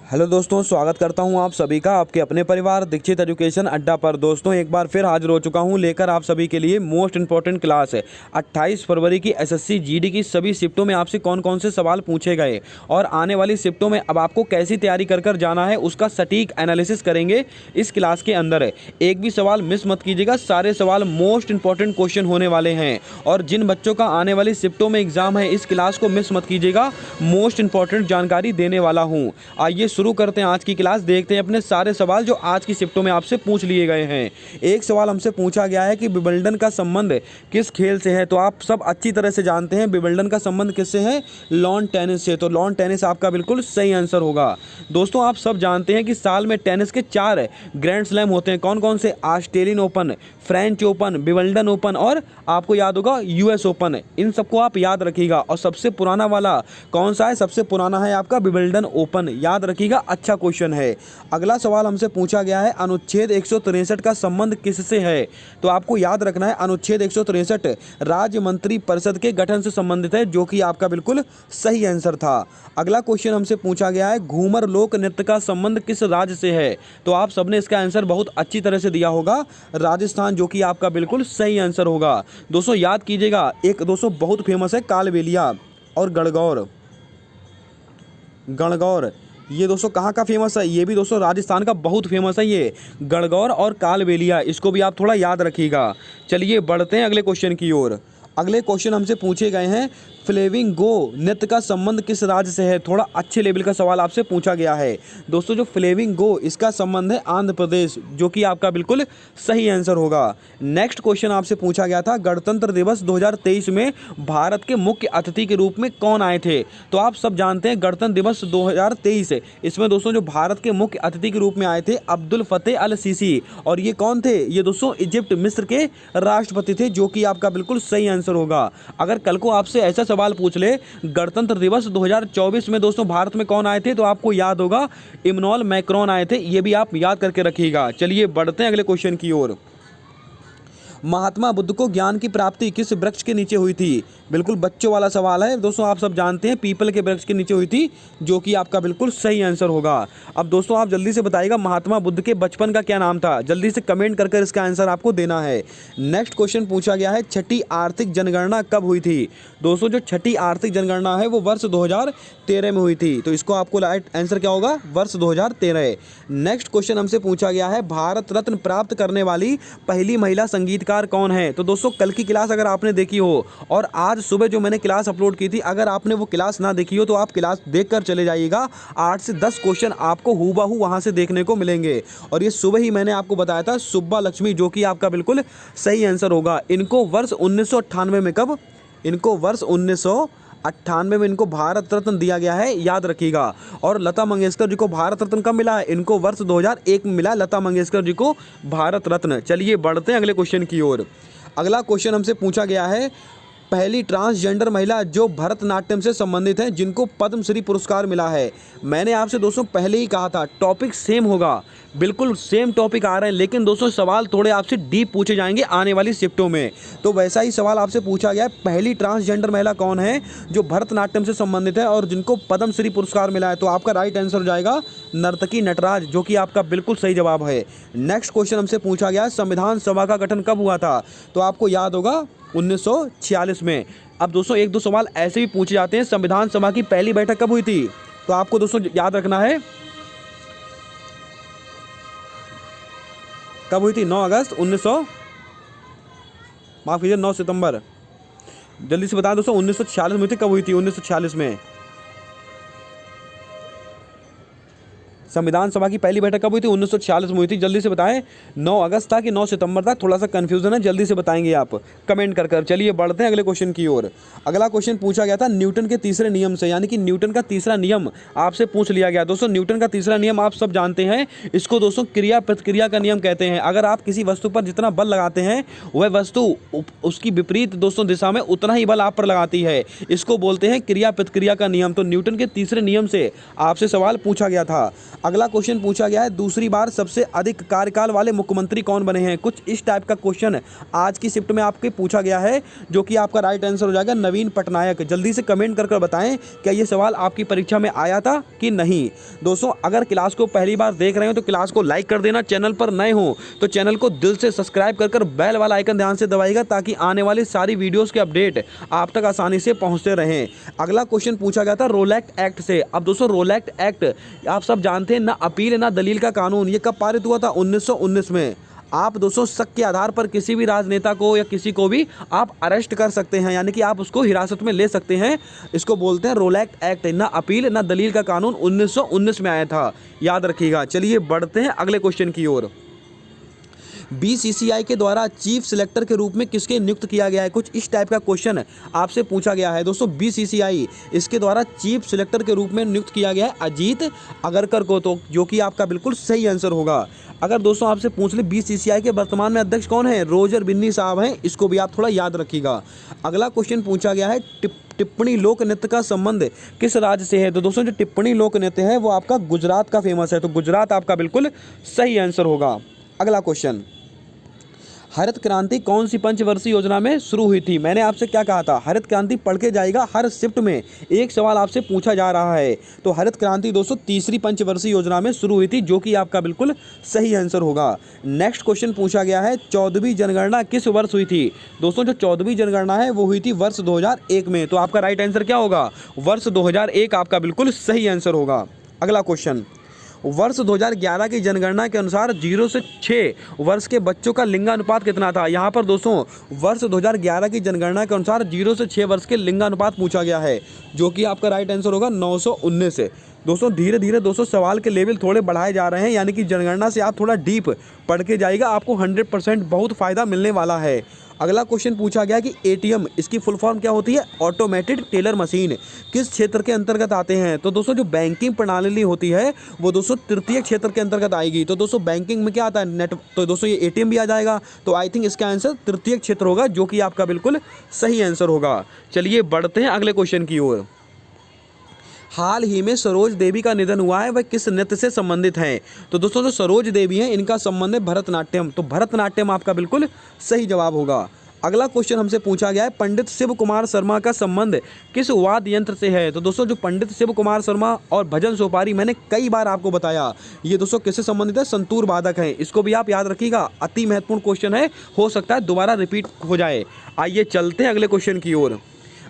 Hello दोस्तों, स्वागत करता हूं आप सभी का आपके अपने परिवार दीक्षित एजुकेशन अड्डा पर। दोस्तों एक बार फिर हाजिर हो चुका हूं लेकर आप सभी के लिए मोस्ट इंपॉर्टेंट क्लास है 28 फरवरी की एसएससी जीडी की सभी शिफ्टों में आपसे कौन कौन से सवाल पूछे गए और आने वाली शिफ्टों में अब आपको कैसी तैयारी कर जाना है उसका सटीक एनालिसिस करेंगे इस क्लास के अंदर। एक भी सवाल मिस मत कीजिएगा, सारे सवाल मोस्ट इंपॉर्टेंट क्वेश्चन होने वाले हैं। और जिन बच्चों का आने वाली शिफ्टों में एग्जाम है इस क्लास को मिस मत कीजिएगा, मोस्ट इंपॉर्टेंट जानकारी देने वाला हूँ। आइए शुरू करते हैं आज की क्लास। देखते हैं अपने सारे सवाल जो आज की शिफ्टों में आपसे पूछ लिए गए हैं। एक सवाल हमसे पूछा गया है कि विंबलडन का संबंध किस खेल से है। तो आप सब अच्छी तरह से जानते हैं विंबलडन का संबंध किससे है, लॉन टेनिस से। तो लॉन टेनिस आपका बिल्कुल सही आंसर होगा। दोस्तों आप सब जानते हैं कि साल में टेनिस के 4 ग्रैंड स्लैम होते हैं। कौन कौन से? Australian open, French open, Wimbledon open और आपको याद होगा यूएस ओपन। इन सबको आप याद रखिएगा। और सबसे पुराना वाला कौन सा है? सबसे पुराना है आपका विंबलडन ओपन, याद रखिएगा। अच्छा क्वेश्चन है। अगला सवाल हमसे पूछा गया है अनुच्छेद 163 का संबंध किससे है। तो आपको याद रखना है अनुच्छेद 163 राज्य मंत्री परिषद के गठन से संबंधित है, जो कि आपका बिल्कुल सही आंसर था। अगला क्वेश्चन हमसे पूछा गया है घूमर लोक नृत्य का संबंध किस राज्य से है। तो आप सबने इसका आंसर बहुत अच्छी तरह से दिया होगा, राजस्थान, जो कि आपका बिल्कुल सही आंसर होगा। दोस्तों याद कीजिएगा, एक दोस्तों बहुत फेमस है कालबेलिया और गणगौर। गणगौर ये दोस्तों कहाँ का फेमस है? ये भी दोस्तों राजस्थान का बहुत फेमस है, ये गणगौर और कालबेलिया। इसको भी आप थोड़ा याद रखिएगा। चलिए बढ़ते हैं अगले क्वेश्चन की ओर। अगले क्वेश्चन हमसे पूछे गए हैं फ्लेमिंगो नृत्य का संबंध किस राज्य से है। थोड़ा अच्छे लेवल का सवाल आपसे पूछा गया है। दोस्तों जो फ्लेमिंगो इसका संबंध है आंध्र प्रदेश, जो कि आपका बिल्कुल सही आंसर होगा। नेक्स्ट क्वेश्चन आपसे पूछा गया था गणतंत्र दिवस 2023 में भारत के मुख्य अतिथि के रूप में कौन आए थे। तो आप सब जानते हैं गणतंत्र दिवस 2023, इसमें दोस्तों जो भारत के मुख्य अतिथि के रूप में आए थे अब्दुल फतेह अल सीसी। और ये कौन थे? ये दोस्तों इजिप्ट मिस्र के राष्ट्रपति थे, जो कि आपका बिल्कुल सही आंसर होगा। अगर कल को आपसे ऐसा सवाल पूछ ले गणतंत्र दिवस 2024 में दोस्तों भारत में कौन आए थे, तो आपको याद होगा इमैनुअल मैक्रोन आए थे। ये भी आप याद करके रखिएगा। चलिए बढ़ते हैं अगले क्वेश्चन की ओर। महात्मा बुद्ध को ज्ञान की प्राप्ति किस वृक्ष के नीचे हुई थी। बिल्कुल बच्चों वाला सवाल है दोस्तों, आप सब जानते हैं पीपल के वृक्ष के नीचे हुई थी, जो कि आपका बिल्कुल सही आंसर होगा। अब दोस्तों आप जल्दी से बताइएगा महात्मा बुद्ध के बचपन का क्या नाम था। जल्दी से कमेंट कर इसका आंसर आपको देना है। नेक्स्ट क्वेश्चन पूछा गया है छठी आर्थिक जनगणना कब हुई थी। दोस्तों जो छठी आर्थिक जनगणना है वो वर्ष 2013 में हुई थी। तो इसको आपको राइट आंसर क्या होगा? वर्ष 2013। नेक्स्ट क्वेश्चन हमसे पूछा गया है भारत रत्न प्राप्त करने वाली पहली महिला संगीतकार कौन है। तो दोस्तों कल की क्लास अगर आपने देखी हो और आज सुबह जो मैंने क्लास अपलोड की थी, अगर आपने वो क्लास ना देखी हो तो आप क्लास देखकर चले जाइएगा। 8 से 10 क्वेश्चन आपको हूबहू वहां से देखने को मिलेंगे। और ये सुबह ही मैंने आपको बताया था सुब्बा लक्ष्मी, जो कि आपका बिल्कुल सही आंसर होगा। इनको वर्ष 1998 में कब? इनको वर्ष 1998 में इनको भारत रत्न दिया गया है, याद रखिएगा। और लता मंगेशकर जी को भारत रत्न कब मिला है? इनको वर्ष 2001 में मिला लता मंगेशकर जी को भारत रत्न। चलिए बढ़ते हैं अगले क्वेश्चन की ओर। अगला क्वेश्चन हमसे पूछा गया है पहली ट्रांसजेंडर महिला जो भरतनाट्यम से संबंधित है जिनको पद्मश्री पुरस्कार मिला है। मैंने आपसे दोस्तों पहले ही कहा था टॉपिक सेम होगा, बिल्कुल सेम टॉपिक आ रहे हैं, लेकिन दोस्तों सवाल थोड़े आपसे डीप पूछे जाएंगे आने वाली शिफ्टों में। तो वैसा ही सवाल आपसे पूछा गया है पहली ट्रांसजेंडर महिला कौन है जो भरतनाट्यम से संबंधित है और जिनको पद्मश्री पुरस्कार मिला है। तो आपका राइट आंसर हो जाएगा नर्तकी नटराज, जो कि आपका बिल्कुल सही जवाब है। नेक्स्ट क्वेश्चन हमसे पूछा गया संविधान सभा का गठन कब हुआ था। तो आपको याद होगा 1946 में। अब दोस्तों एक दो सवाल ऐसे भी पूछे जाते हैं संविधान सभा की पहली बैठक कब हुई थी। तो आपको दोस्तों याद रखना है कब हुई थी। 9 अगस्त 9 सितंबर। जल्दी से बताएं दोस्तों 1946 में हुई थी। कब हुई थी? 1946 में। संविधान सभा की पहली बैठक कब हुई थी? 1946 में हुई थी। जल्दी से बताएं 9 अगस्त था कि 9 सितंबर था। थोड़ा सा कंफ्यूजन है, जल्दी से बताएंगे आप कमेंट कर। चलिए बढ़ते हैं अगले क्वेश्चन की ओर। अगला क्वेश्चन पूछा गया था न्यूटन के तीसरे नियम से, यानी कि न्यूटन का तीसरा नियम आपसे पूछ लिया गया। दोस्तों न्यूटन का तीसरा नियम आप सब जानते हैं, इसको दोस्तों क्रिया प्रतिक्रिया का नियम कहते हैं। अगर आप किसी वस्तु पर जितना बल लगाते हैं वह वस्तु उसकी विपरीत दोस्तों दिशा में उतना ही बल आप पर लगाती है। इसको बोलते हैं क्रिया प्रतिक्रिया का नियम। तो न्यूटन के तीसरे नियम से आपसे सवाल पूछा गया था। अगला क्वेश्चन पूछा गया है, दूसरी बार सबसे अधिक कार्यकाल वाले मुख्यमंत्री कौन बने हैं। कुछ इस टाइप का क्वेश्चन आज की शिफ्ट में आपके पूछा गया है, जो कि आपका राइट आंसर हो जाएगा नवीन पटनायक। जल्दी से कमेंट कर बताएं क्या ये सवाल आपकी परीक्षा में आया था कि नहीं। दोस्तों अगर क्लास को पहली बार देख रहे हो तो क्लास को लाइक कर देना, चैनल पर नए हो तो चैनल को दिल से सब्सक्राइब कर बेल वाला आइकन ध्यान से दबाइएगा, ताकि आने वाली सारी वीडियोस के अपडेट आप तक आसानी से पहुंचते रहें। अगला क्वेश्चन पूछा गया था रोलैक्ट एक्ट से। अब दोस्तों रोलैक्ट एक्ट आप सब जानते हैं, ना अपील ना दलील का कानून। ये कब पारित हुआ था? 1919 में। आप दोस्तों शक के आधार पर किसी भी राजनेता को या किसी को भी आप अरेस्ट कर सकते हैं, यानी कि आप उसको हिरासत में ले सकते हैं। इसको बोलते हैं रोलैक्ट एक्ट। ना अपील ना दलील का कानून 1919 में आया था, याद रखिएगा। चलिए बढ़ते हैं अगले क्वेश्चन की ओर। बीसीसीआई के द्वारा चीफ सिलेक्टर के रूप में किसके नियुक्त किया गया है। कुछ इस टाइप का क्वेश्चन आपसे पूछा गया है। दोस्तों बीसीसीआई इसके द्वारा चीफ सिलेक्टर के रूप में नियुक्त किया गया है अजीत अगरकर को, तो जो कि आपका बिल्कुल सही आंसर होगा। अगर दोस्तों आपसे पूछ ले बीसीसीआई के वर्तमान में अध्यक्ष कौन है, रोजर बिन्नी साहब हैं। इसको भी आप थोड़ा याद रखिएगा। अगला क्वेश्चन पूछा गया है टिप्पणी लोक नृत्य का संबंध किस राज्य से है। तो दोस्तों जो टिप्पणी लोक नृत्य है वो आपका गुजरात का फेमस है, तो गुजरात आपका बिल्कुल सही आंसर होगा। अगला क्वेश्चन, हरित क्रांति कौन सी पंचवर्षीय योजना में शुरू हुई थी। मैंने आपसे क्या कहा था, हरित क्रांति पढ़ के जाएगा। हर शिफ्ट में एक सवाल आपसे पूछा जा रहा है। तो हरित क्रांति दोस्तों तीसरी पंचवर्षीय योजना में शुरू हुई थी, जो कि आपका बिल्कुल सही आंसर होगा। नेक्स्ट क्वेश्चन पूछा गया है 14वीं जनगणना किस वर्ष हुई थी। दोस्तों जो 14वीं जनगणना है वो हुई थी वर्ष 2001 में। तो आपका राइट आंसर क्या होगा, वर्ष 2001 आपका बिल्कुल सही आंसर होगा। अगला क्वेश्चन, वर्ष 2011 की जनगणना के अनुसार 0 से 6 वर्ष के बच्चों का लिंगानुपात कितना था। यहाँ पर दोस्तों वर्ष 2011 की जनगणना के अनुसार 0 से 6 वर्ष के लिंगानुपात पूछा गया है, जो कि आपका राइट आंसर होगा 919। दोस्तों धीरे धीरे दोस्तों सवाल के लेवल थोड़े बढ़ाए जा रहे हैं, यानी कि जनगणना से आप थोड़ा डीप पढ़ के जाइएगा, आपको 100% बहुत फ़ायदा मिलने वाला है। अगला क्वेश्चन पूछा गया कि एटीएम इसकी फुल फॉर्म क्या होती है, ऑटोमेटेड टेलर मशीन, किस क्षेत्र के अंतर्गत आते हैं। तो दोस्तों जो बैंकिंग प्रणाली होती है वो दोस्तों तृतीय क्षेत्र के अंतर्गत आएगी। तो दोस्तों बैंकिंग में क्या आता है, नेट। तो दोस्तों ये एटीएम भी आ जाएगा। तो आई थिंक इसका आंसर तृतीय क्षेत्र होगा, जो कि आपका बिल्कुल सही आंसर होगा। चलिए बढ़ते हैं अगले क्वेश्चन की ओर। हाल ही में सरोज देवी का निधन हुआ है, वह किस नृत्य से संबंधित हैं। तो दोस्तों जो सरोज देवी हैं इनका संबंध है भरतनाट्यम। तो भरतनाट्यम आपका बिल्कुल सही जवाब होगा। अगला क्वेश्चन हमसे पूछा गया है पंडित शिव कुमार शर्मा का संबंध किस वाद्य यंत्र से है। तो दोस्तों जो पंडित शिव कुमार शर्मा और भजन सोपारी मैंने कई बार आपको बताया, ये दोस्तों किससे संबंधित है, संतूर वादक है। इसको भी आप याद रखिएगा, अति महत्वपूर्ण क्वेश्चन है, हो सकता है दोबारा रिपीट हो जाए। आइए चलते हैं अगले क्वेश्चन की ओर।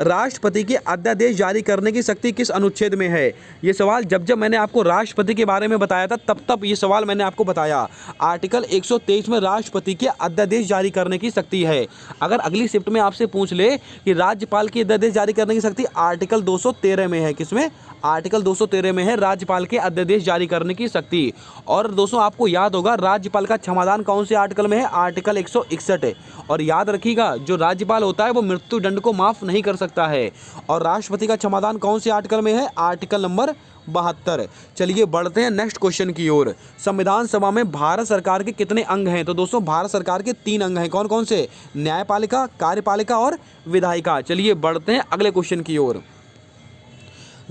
राष्ट्रपति के अध्यादेश जारी करने की शक्ति किस अनुच्छेद में है। ये सवाल जब मैंने आपको राष्ट्रपति के बारे में बताया था तब ये सवाल मैंने आपको बताया। आर्टिकल 123 में राष्ट्रपति के अध्यादेश जारी करने की शक्ति है। अगर अगली शिफ्ट में आपसे पूछ ले कि राज्यपाल की अध्यादेश जारी करने की शक्ति आर्टिकल 213 में है। किसमें, आर्टिकल 213 में है राज्यपाल के अध्यादेश जारी करने की शक्ति। और दोस्तों आपको याद होगा राज्यपाल का क्षमादान कौन से आर्टिकल में है, आर्टिकल 161। और याद रखिएगा जो राज्यपाल होता है वो मृत्यु दंड को माफ नहीं कर सकता है। और राष्ट्रपति का क्षमादान कौन से आर्टिकल में है, आर्टिकल नंबर 72। चलिए बढ़ते हैं नेक्स्ट क्वेश्चन की ओर। संविधान सभा में भारत सरकार के कितने अंग हैं। तो दोस्तों भारत सरकार के 3 अंग हैं। कौन कौन से, न्यायपालिका, कार्यपालिका और विधायिका। चलिए बढ़ते हैं अगले क्वेश्चन की ओर।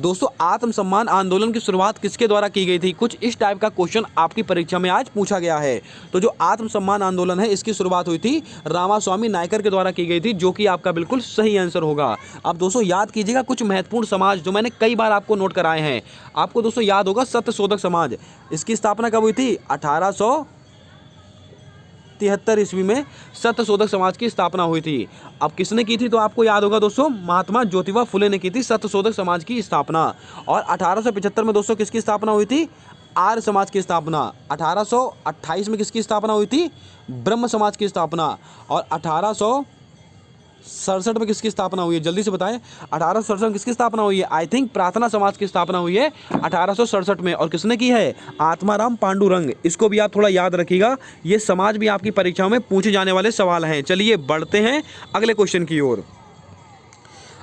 दोस्तों आत्मसम्मान आंदोलन की शुरुआत किसके द्वारा की गई थी। कुछ इस टाइप का क्वेश्चन आपकी परीक्षा में आज पूछा गया है। तो जो आत्मसम्मान आंदोलन है इसकी शुरुआत हुई थी रामास्वामी नायकर के द्वारा की गई थी, जो कि आपका बिल्कुल सही आंसर होगा। अब दोस्तों याद कीजिएगा कुछ महत्वपूर्ण समाज जो मैंने कई बार आपको नोट कराए हैं। आपको दोस्तों याद होगा सत्यशोधक समाज, इसकी स्थापना कब हुई थी, 1873 ईस्वी में सत्यशोधक समाज की स्थापना हुई थी। अब किसने की थी, तो आपको याद होगा दोस्तों महात्मा ज्योतिबा फुले ने की थी सत्यशोधक समाज की स्थापना। और 1875 में दोस्तों किसकी स्थापना हुई थी, आर्य समाज की स्थापना। 1828 में किसकी स्थापना हुई थी, ब्रह्म समाज की स्थापना। और 1867 में किसकी स्थापना हुई है, जल्दी से बताएं। 1867 में किसकी स्थापना हुई है, आई थिंक प्रार्थना समाज की स्थापना हुई है 1867 में। और किसने की है, आत्माराम पांडुरंग। इसको भी आप थोड़ा याद रखिएगा, ये समाज भी आपकी परीक्षाओं में पूछे जाने वाले सवाल हैं। चलिए बढ़ते हैं अगले क्वेश्चन की ओर।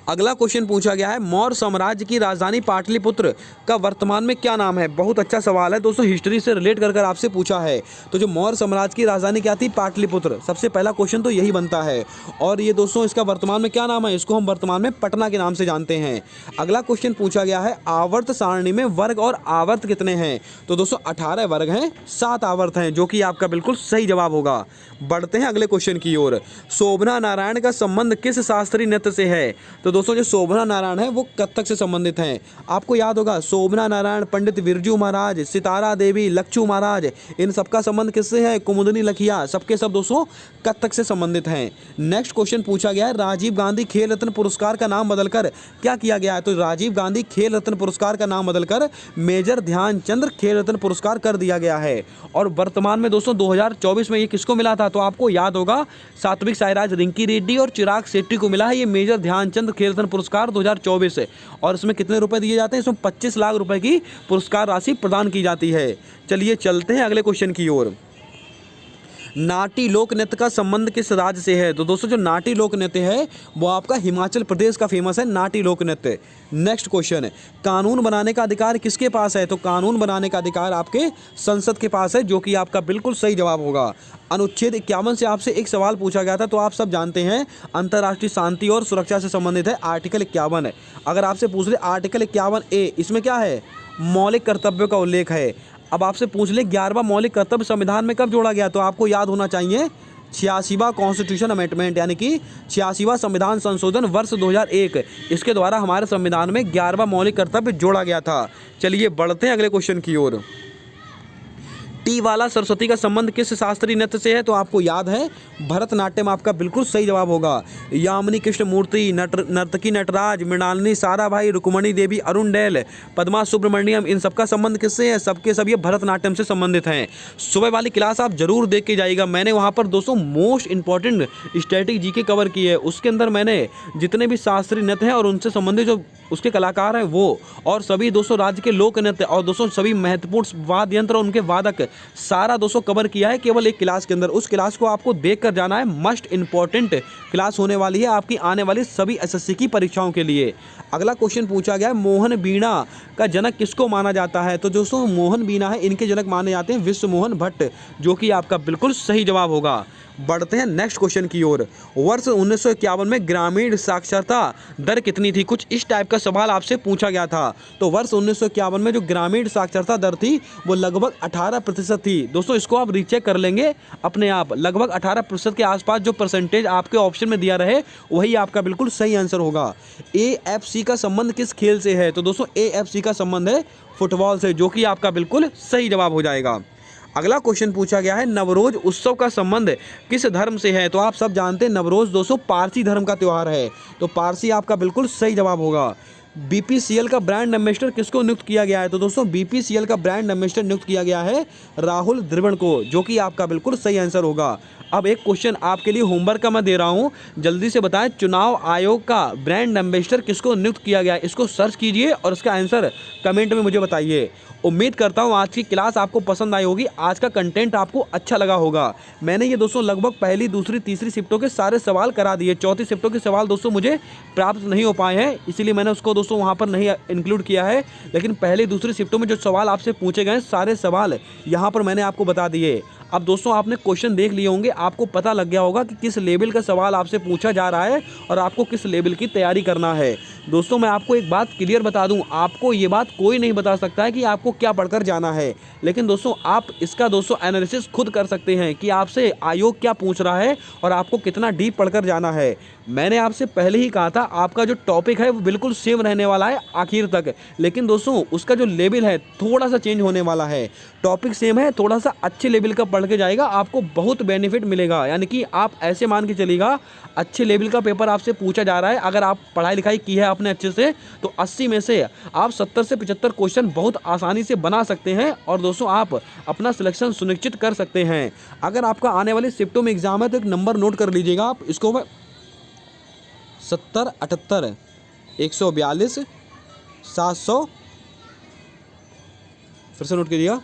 अगला क्वेश्चन पूछा गया है, मौर्य साम्राज्य की राजधानी पाटलिपुत्र का वर्तमान में क्या नाम है। बहुत अच्छा सवाल है दोस्तों, हिस्ट्री से रिलेट कर आपसे पूछा है। तो जो मौर्य साम्राज्य की राजधानी क्या थी, पाटलिपुत्र। सबसे पहला क्वेश्चन तो यही बनता है। और ये दोस्तों इसका वर्तमान में क्या नाम है, इसको हम वर्तमान में पटना के नाम से जानते हैं। अगला क्वेश्चन पूछा गया है, आवर्त सारणी में वर्ग और आवर्त कितने हैं। तो दोस्तों 18 वर्ग हैं, 7 आवर्त हैं, जो कि आपका बिल्कुल सही जवाब होगा। बढ़ते हैं अगले क्वेश्चन की ओर। शोभना नारायण का संबंध किस शास्त्रीय नृत्य से है। तो दोस्तों जो शोभना नारायण है वो कथक से संबंधित हैं। आपको याद होगा, शोभना नारायण, पंडित बिरजू महाराज, सितारा देवी, लक्षू महाराज, इन सबका संबंध किससे है, कुमुदनी लखिया, सबके सब दोस्तों कथक से संबंधित हैं। नेक्स्ट क्वेश्चन पूछा गया है, राजीव गांधी खेल रत्न पुरस्कार का नाम बदलकर क्या किया गया है। तो राजीव गांधी खेल रत्न पुरस्कार का नाम बदलकर मेजर ध्यानचंद खेल रत्न पुरस्कार कर दिया गया है। और वर्तमान में दोस्तों 2024 में ये किसको मिला था। तो आपको याद होगा, सात्विक साईराज, रिंकी रेड्डी और चिराग शेट्टी को मिला है ये मेजर ध्यानचंद खेल रत्न पुरस्कार 2024 है। और इसमें कितने रुपए दिए जाते हैं, इसमें 25 लाख रुपए की पुरस्कार राशि प्रदान की जाती है। चलिए चलते हैं अगले क्वेश्चन की ओर। नाटी लोक नृत्य का संबंध किस राज्य से है। तो दोस्तों जो नाटी लोक नृत्य है वो आपका हिमाचल प्रदेश का फेमस है, नाटी लोक नृत्य। नेक्स्ट क्वेश्चन है, कानून बनाने का अधिकार किसके पास है। तो कानून बनाने का अधिकार आपके संसद के पास है, जो कि आपका बिल्कुल सही जवाब होगा। अनुच्छेद 51 से आपसे एक सवाल पूछा गया था, तो आप सब जानते हैं अंतर्राष्ट्रीय शांति और सुरक्षा से संबंधित है आर्टिकल 51 है। अगर आपसे पूछ ले आर्टिकल 51A, इसमें क्या है, मौलिक कर्तव्यों का उल्लेख है। अब आपसे पूछ ले 11वां मौलिक कर्तव्य संविधान में कब जोड़ा गया। तो आपको याद होना चाहिए 86वां कॉन्स्टिट्यूशन अमेंडमेंट, यानी कि 86वां संविधान संशोधन वर्ष 2001, इसके द्वारा हमारे संविधान में 11वां मौलिक कर्तव्य जोड़ा गया था। चलिए बढ़ते हैं अगले क्वेश्चन की ओर। टी वाला सरस्वती का संबंध किस शास्त्रीय नृत्य से है। तो आपको याद है भरतनाट्यम आपका बिल्कुल सही जवाब होगा। यामिनी कृष्णमूर्ति, नर्तकी नटराज, मृणालिनी साराभाई, रुक्मणी देवी अरुणडेल, पद्मा सुब्रमण्यम, इन सबका संबंध किससे है, सबके सब ये भरतनाट्यम से संबंधित हैं। सुबह वाली क्लास आप जरूर देख के जाइएगा। मैंने वहाँ पर दोस्तों most important static GK cover की है। उसके अंदर मैंने जितने भी शास्त्रीय नृत्य हैं और उनसे संबंधित जो उसके कलाकार हैं वो, और सभी दोस्तों राज्य के लोक नृत्य, और दोस्तों सभी महत्वपूर्ण वाद्य यंत्र और उनके वादक, सारा दोस्तों कवर किया है केवल एक क्लास के अंदर। उस क्लास को आपको देख कर जाना है, मस्ट इंपॉर्टेंट क्लास होने वाली है आपकी आने वाली सभी एसएससी की परीक्षाओं के लिए। अगला क्वेश्चन पूछा गया है, मोहन वीणा का जनक किसको माना जाता है। तो दोस्तों मोहन वीणा है, इनके जनक माने जाते हैं विश्व मोहन भट्ट, जो कि आपका बिल्कुल सही जवाब होगा। बढ़ते हैं नेक्स्ट क्वेश्चन की ओर। वर्ष 1951 में ग्रामीण साक्षरता दर कितनी थी। कुछ इस टाइप का सवाल आपसे पूछा गया था। तो वर्ष 1951 में जो ग्रामीण साक्षरता दर थी वो लगभग 18% थी। दोस्तों इसको आप रीचेक कर लेंगे अपने आप, लगभग 18% के आसपास जो परसेंटेज आपके ऑप्शन में दिया रहे वही आपका बिल्कुल सही आंसर होगा। AFC का संबंध किस खेल से है। तो दोस्तों AFC का संबंध है फुटबॉल से, जो कि आपका बिल्कुल सही जवाब हो जाएगा। अगला क्वेश्चन पूछा गया है, नवरोज उत्सव का संबंध किस धर्म से है। तो आप सब जानते हैं नवरोज दोस्तों पारसी धर्म का त्यौहार है, तो पारसी आपका बिल्कुल सही जवाब होगा। BPCL का ब्रांड एम्बेसडर किसको नियुक्त किया गया है। तो दोस्तों BPCL का ब्रांड एम्बेसडर नियुक्त किया गया है राहुल द्रविड़ को, जो कि आपका बिल्कुल सही आंसर होगा। अब एक क्वेश्चन आपके लिए होमवर्क का मैं दे रहा हूं, जल्दी से बताएं चुनाव आयोग का ब्रांड एम्बेसडर किसको नियुक्त किया गया है। इसको सर्च कीजिए और इसका आंसर कमेंट में मुझे बताइए। उम्मीद करता हूं आज की क्लास आपको पसंद आई होगी, आज का कंटेंट आपको अच्छा लगा होगा। मैंने ये दोस्तों लगभग पहली, दूसरी, तीसरी शिफ्टों के सारे सवाल करा दिए। चौथी शिफ्टों के सवाल दोस्तों मुझे प्राप्त नहीं हो पाए हैं, इसीलिए मैंने उसको दोस्तों वहाँ पर नहीं इंक्लूड किया है। लेकिन पहली, दूसरी शिफ्टों में जो सवाल आपसे पूछे गए सारे सवाल यहाँ पर मैंने आपको बता दिए। अब दोस्तों आपने क्वेश्चन देख लिए होंगे, आपको पता लग गया होगा कि किस लेवल का सवाल आपसे पूछा जा रहा है और आपको किस लेवल की तैयारी करना है। दोस्तों मैं आपको एक बात क्लियर बता दूं, आपको ये बात कोई नहीं बता सकता है कि आपको क्या पढ़कर जाना है, लेकिन दोस्तों आप इसका दोस्तों एनालिसिस खुद कर सकते हैं कि आपसे आयोग क्या पूछ रहा है और आपको कितना डीप पढ़कर जाना है। मैंने आपसे पहले ही कहा था आपका जो टॉपिक है वो बिल्कुल सेम रहने वाला है आखिर तक, लेकिन दोस्तों उसका जो लेवल है थोड़ा सा चेंज होने वाला है। टॉपिक सेम है, थोड़ा सा अच्छे लेवल का पढ़ के जाएगा, आपको बहुत बेनिफिट मिलेगा। यानी कि आप ऐसे मान के चलिएगा अच्छे लेवल का पेपर आपसे पूछा जा रहा है, अगर आप पढ़ाई लिखाई की है आपने अच्छे से, तो 80 में से आप 70 से 75 क्वेश्चन बहुत आसानी से बना सकते हैं और दोस्तों आप अपना सिलेक्शन सुनिश्चित कर सकते हैं। अगर आपका आने वाली शिफ्टों में एग्जाम है तो एक नंबर नोट कर लीजिएगा आप, इसको 70 78 142 700, फिर से नोट कीजिएगा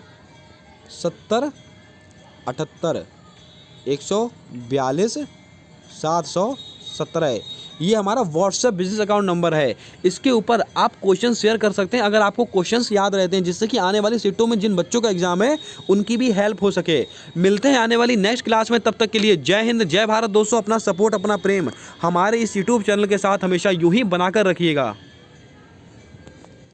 70 78 142 717। ये हमारा व्हाट्सएप बिजनेस अकाउंट नंबर है। इसके ऊपर आप क्वेश्चन शेयर कर सकते हैं अगर आपको क्वेश्चंस याद रहते हैं, जिससे कि आने वाली सीटों में जिन बच्चों का एग्जाम है उनकी भी हेल्प हो सके। मिलते हैं आने वाली नेक्स्ट क्लास में, तब तक के लिए जय हिंद जय भारत दोस्तों। अपना सपोर्ट अपना प्रेम हमारे इस यूट्यूब चैनल के साथ हमेशा यूं ही बनाकर रखिएगा।